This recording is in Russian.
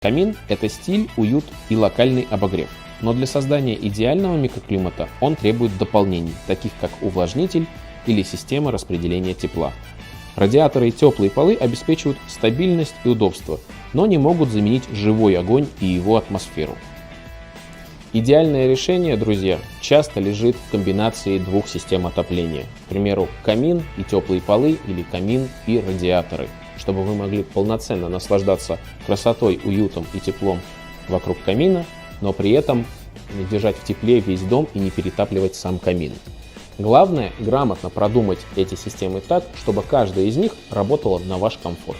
Камин – это стиль, уют и локальный обогрев. Но для создания идеального микроклимата он требует дополнений, таких как увлажнитель или система распределения тепла. Радиаторы и теплые полы обеспечивают стабильность и удобство, но не могут заменить живой огонь и его атмосферу. Идеальное решение, друзья, часто лежит в комбинации двух систем отопления. К примеру, камин и теплые полы или камин и радиаторы, чтобы вы могли полноценно наслаждаться красотой, уютом и теплом вокруг камина, но при этом держать в тепле весь дом и не перетапливать сам камин. Главное – грамотно продумать эти системы так, чтобы каждая из них работала на ваш комфорт.